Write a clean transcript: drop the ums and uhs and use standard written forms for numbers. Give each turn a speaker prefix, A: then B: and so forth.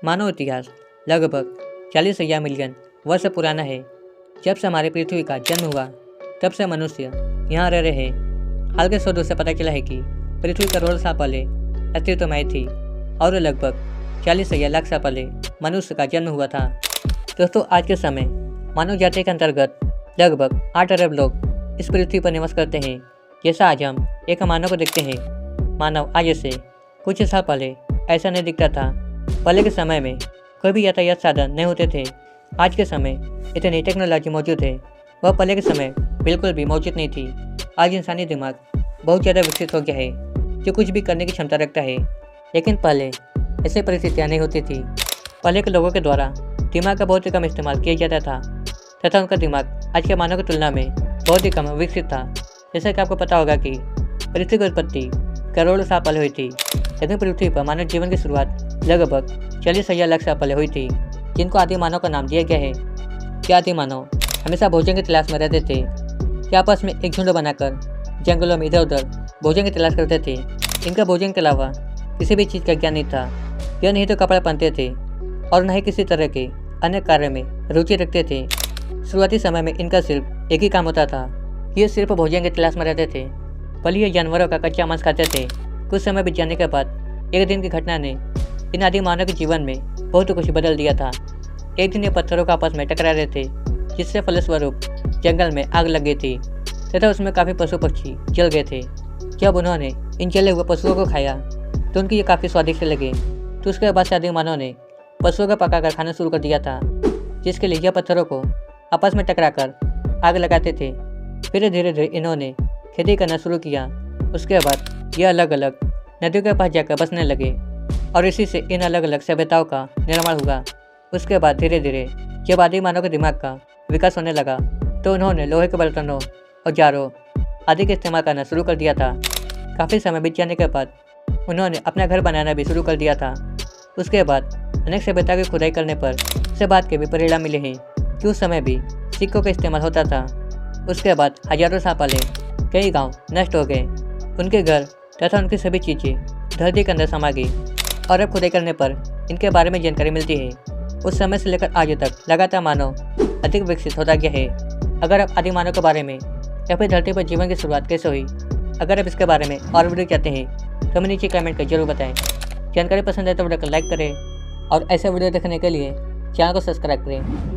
A: मानव इतिहास लगभग 40,000 मिलियन वर्ष पुराना है। जब से हमारी पृथ्वी का जन्म हुआ तब से मनुष्य यहाँ रह रहे हैं। हाल के शोधों से पता चला है कि पृथ्वी करोड़ों साल पहले अस्तित्व में आई थी और लगभग 40,000 लाख साल पहले मनुष्य का जन्म हुआ था। दोस्तों, आज के समय मानव जाति के अंतर्गत लगभग 8 अरब लोग इस पृथ्वी पर निवास करते हैं। जैसा आज हम एक मानव को देखते हैं, मानव आज से कुछ साल पहले ऐसा नहीं दिखता था। पहले के समय में कोई भी यातायात साधन नहीं होते थे। आज के समय इतनी टेक्नोलॉजी मौजूद है, वह पहले के समय बिल्कुल भी मौजूद नहीं थी। आज इंसानी दिमाग बहुत ज़्यादा विकसित हो गया है, जो कुछ भी करने की क्षमता रखता है। लेकिन पहले ऐसी परिस्थितियाँ नहीं होती थी। पहले के लोगों के द्वारा दिमाग का बहुत ही कम इस्तेमाल किया जाता था तथा उनका दिमाग आज के मानव की तुलना में बहुत ही कम विकसित था। जैसा कि आपको पता होगा कि पृथ्वी की उत्पत्ति करोड़ों साल पहले हुई थी, लेकिन पृथ्वी पर मानव जीवन की शुरुआत लगभग 40,000 लाख साल पहले हुई थी, जिनको आदि मानव का नाम दिया गया है। क्या आदि मानव हमेशा भोजन की तलाश में रहते थे? क्या आपस में एक झुंड बनाकर जंगलों में इधर उधर भोजन की तलाश करते थे? इनका भोजन के अलावा किसी भी चीज़ का ज्ञान नहीं था। यह नहीं तो कपड़े पहनते थे और न ही किसी तरह के अन्य कार्य में रुचि रखते थे। शुरुआती समय में इनका सिर्फ एक ही काम होता था, ये सिर्फ भोजन की तलाश में रहते थे। भले ये जानवरों का कच्चा मांस खाते थे। कुछ समय बीत जाने के बाद एक दिन की घटना ने इन आदि मानव के जीवन में बहुत कुछ बदल दिया था। एक दिन ये पत्थरों का आपस में टकरा रहे थे, जिससे फलस्वरूप जंगल में आग लग गई थी तथा उसमें काफ़ी पशु पक्षी जल गए थे। जब उन्होंने इन जले हुए पशुओं को खाया तो उनकी ये काफ़ी स्वादिष्ट लगे। तो उसके बाद से आदि मानव ने पशुओं को पकाकर खाना शुरू कर दिया था, जिसके लिए यह पत्थरों को आपस में टकराकर आग लगाते थे। फिर धीरे धीरे इन्होंने खेती करना शुरू किया। उसके बाद ये अलग अलग नदियों के पास जाकर बसने लगे और इसी से इन अलग अलग सभ्यताओं का निर्माण हुआ। उसके बाद धीरे धीरे जब आदि मानव के दिमाग का विकास होने लगा तो उन्होंने लोहे के बर्तनों, औजारों आदि का इस्तेमाल करना शुरू कर दिया था। काफ़ी समय बीत जाने के बाद उन्होंने अपना घर बनाना भी शुरू कर दिया था। उसके बाद अनेक सभ्यता की खुदाई करने पर से बात के भी परिणाम मिले हैं कि उस समय भी सिक्कों का इस्तेमाल होता था। उसके बाद हजारों साल पहले कई गांव नष्ट हो गए, उनके घर तथा उनकी सभी चीज़ें धरती के अंदर समा गई और अब खुदाई करने पर इनके बारे में जानकारी मिलती है। उस समय से लेकर आज तक लगातार मानव अधिक विकसित होता गया है। अगर आप आदि मानव के बारे में या फिर धरती पर जीवन की शुरुआत कैसे हुई, अगर आप इसके बारे में और वीडियो चाहते हैं तो हमें नीचे कमेंट कर जरूर बताएं। जानकारी पसंद है तो वीडियो को लाइक करें और ऐसे वीडियो देखने के लिए चैनल को सब्सक्राइब करें।